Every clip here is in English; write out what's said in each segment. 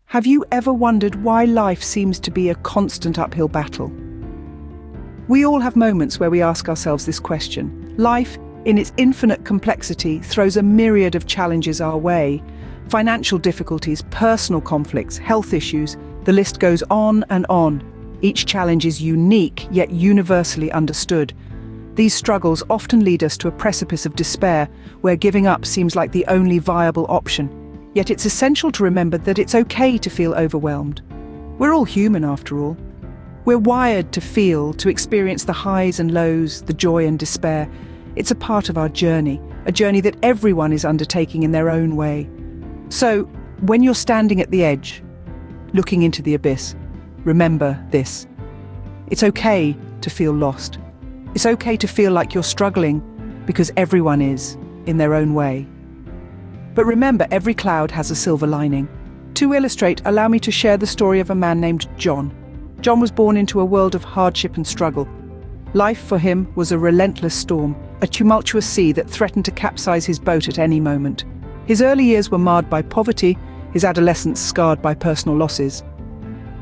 Have you ever wondered why life seems to be a constant uphill battle? We all have moments where we ask ourselves this question. Life, in its infinite complexity, throws a myriad of challenges our way. Financial difficulties, personal conflicts, health issues, the list goes on and on. Each challenge is unique, yet universally understood. These struggles often lead us to a precipice of despair, where giving up seems like the only viable option. Yet it's essential to remember that it's okay to feel overwhelmed. We're all human after all. We're wired to feel, to experience the highs and lows, the joy and despair. It's a part of our journey, a journey that everyone is undertaking in their own way. So, when you're standing at the edge, looking into the abyss, remember this. It's okay to feel lost. It's okay to feel like you're struggling, because everyone is, in their own way. But remember, every cloud has a silver lining. To illustrate, allow me to share the story of a man named John. John was born into a world of hardship and struggle. Life for him was a relentless storm, a tumultuous sea that threatened to capsize his boat at any moment. His early years were marred by poverty, his adolescence scarred by personal losses.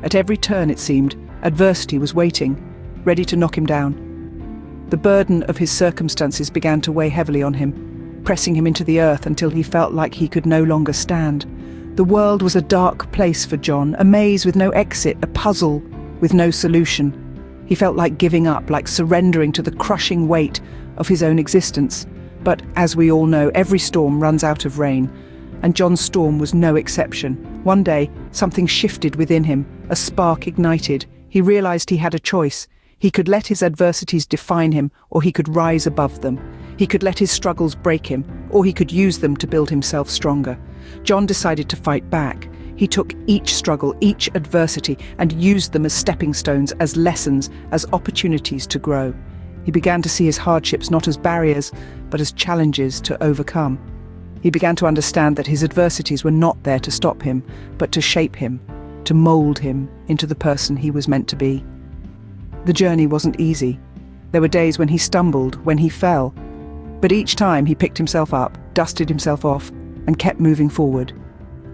At every turn, it seemed, adversity was waiting, ready to knock him down. The burden of his circumstances began to weigh heavily on him, pressing him into the earth until he felt like he could no longer stand. The world was a dark place for John, a maze with no exit, a puzzle with no solution. He felt like giving up, like surrendering to the crushing weight of his own existence. But, as we all know, every storm runs out of rain, and John's storm was no exception. One day, something shifted within him, a spark ignited. He realized he had a choice. He could let his adversities define him, or he could rise above them. He could let his struggles break him, or he could use them to build himself stronger. John decided to fight back. He took each struggle, each adversity, and used them as stepping stones, as lessons, as opportunities to grow. He began to see his hardships not as barriers, but as challenges to overcome. He began to understand that his adversities were not there to stop him, but to shape him, to mold him into the person he was meant to be. The journey wasn't easy. There were days when he stumbled, when he fell. But each time he picked himself up, dusted himself off, and kept moving forward.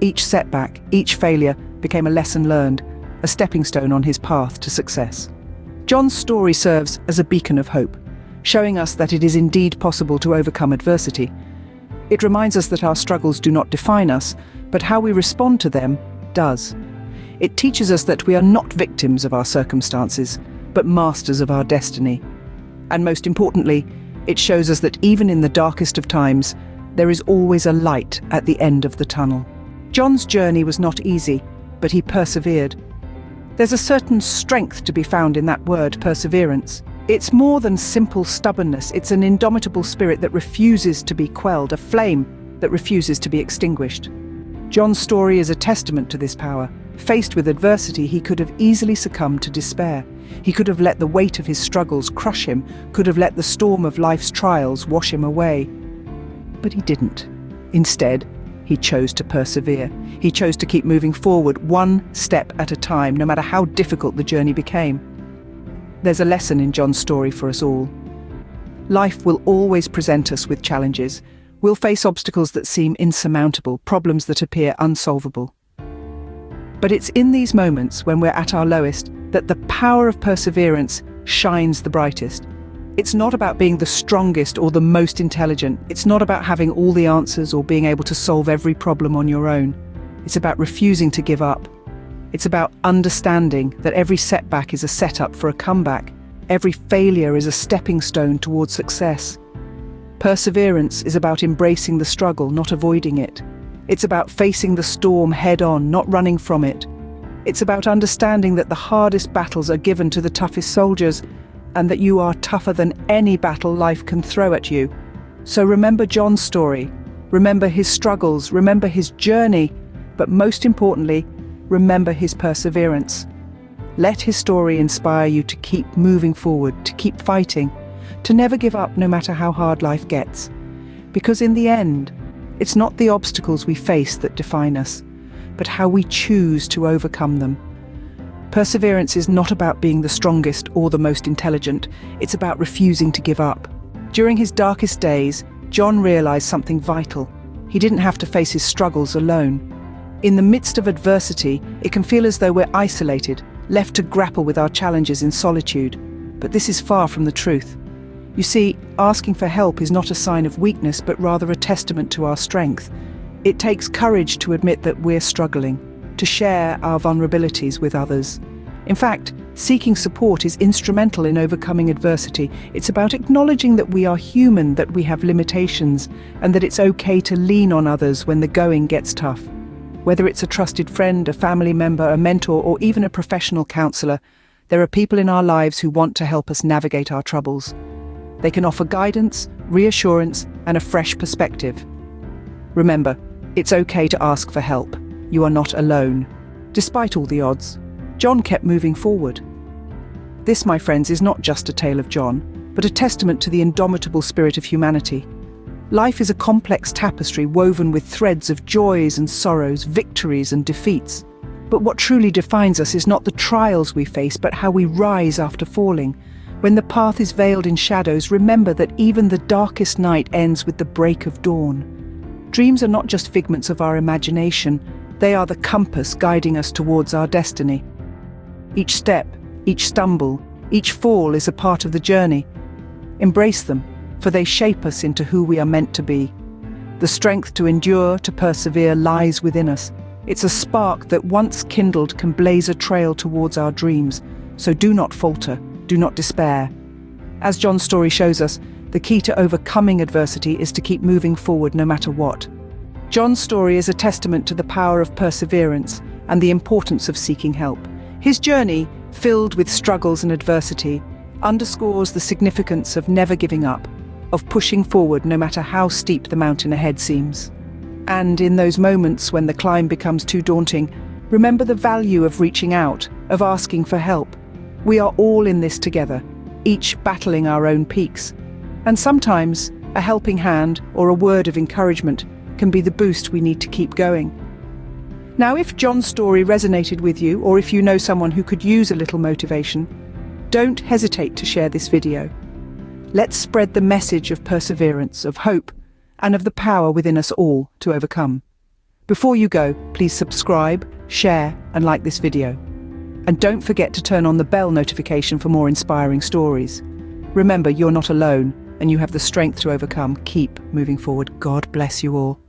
Each setback, each failure became a lesson learned, a stepping stone on his path to success. John's story serves as a beacon of hope, showing us that it is indeed possible to overcome adversity. It reminds us that our struggles do not define us, but how we respond to them does. It teaches us that we are not victims of our circumstances, but masters of our destiny. And most importantly, it shows us that even in the darkest of times, there is always a light at the end of the tunnel. John's journey was not easy, but he persevered. There's a certain strength to be found in that word, perseverance. It's more than simple stubbornness. It's an indomitable spirit that refuses to be quelled, a flame that refuses to be extinguished. John's story is a testament to this power. Faced with adversity, he could have easily succumbed to despair. He could have let the weight of his struggles crush him, could have let the storm of life's trials wash him away. But he didn't. Instead, he chose to persevere. He chose to keep moving forward, one step at a time, no matter how difficult the journey became. There's a lesson in John's story for us all. Life will always present us with challenges. We'll face obstacles that seem insurmountable, problems that appear unsolvable. But it's in these moments, when we're at our lowest, that the power of perseverance shines the brightest. It's not about being the strongest or the most intelligent. It's not about having all the answers or being able to solve every problem on your own. It's about refusing to give up. It's about understanding that every setback is a setup for a comeback. Every failure is a stepping stone towards success. Perseverance is about embracing the struggle, not avoiding it. It's about facing the storm head-on, not running from it. It's about understanding that the hardest battles are given to the toughest soldiers, and that you are tougher than any battle life can throw at you. So remember John's story, remember his struggles, remember his journey, but most importantly, remember his perseverance. Let his story inspire you to keep moving forward, to keep fighting, to never give up no matter how hard life gets. Because in the end, it's not the obstacles we face that define us, but how we choose to overcome them. Perseverance is not about being the strongest or the most intelligent. It's about refusing to give up. During his darkest days, John realized something vital. He didn't have to face his struggles alone. In the midst of adversity, it can feel as though we're isolated, left to grapple with our challenges in solitude. But this is far from the truth. You see, asking for help is not a sign of weakness, but rather a testament to our strength. It takes courage to admit that we're struggling, to share our vulnerabilities with others. In fact, seeking support is instrumental in overcoming adversity. It's about acknowledging that we are human, that we have limitations, and that it's okay to lean on others when the going gets tough. Whether it's a trusted friend, a family member, a mentor, or even a professional counselor, there are people in our lives who want to help us navigate our troubles. They can offer guidance, reassurance, and a fresh perspective. Remember, it's okay to ask for help. You are not alone. Despite all the odds, John kept moving forward. This, my friends, is not just a tale of John, but a testament to the indomitable spirit of humanity. Life is a complex tapestry woven with threads of joys and sorrows, victories and defeats. But what truly defines us is not the trials we face, but how we rise after falling. When the path is veiled in shadows, remember that even the darkest night ends with the break of dawn. Dreams are not just figments of our imagination, they are the compass guiding us towards our destiny. Each step, each stumble, each fall is a part of the journey. Embrace them, for they shape us into who we are meant to be. The strength to endure, to persevere, lies within us. It's a spark that once kindled can blaze a trail towards our dreams. So do not falter, do not despair. As John's story shows us, the key to overcoming adversity is to keep moving forward no matter what. John's story is a testament to the power of perseverance and the importance of seeking help. His journey, filled with struggles and adversity, underscores the significance of never giving up, of pushing forward no matter how steep the mountain ahead seems. And in those moments when the climb becomes too daunting, remember the value of reaching out, of asking for help. We are all in this together, each battling our own peaks. And sometimes a helping hand or a word of encouragement can be the boost we need to keep going. Now, if John's story resonated with you, or if you know someone who could use a little motivation, don't hesitate to share this video. Let's spread the message of perseverance, of hope, and of the power within us all to overcome. Before you go, please subscribe, share, and like this video. And don't forget to turn on the bell notification for more inspiring stories. Remember, you're not alone, and you have the strength to overcome. Keep moving forward. God bless you all.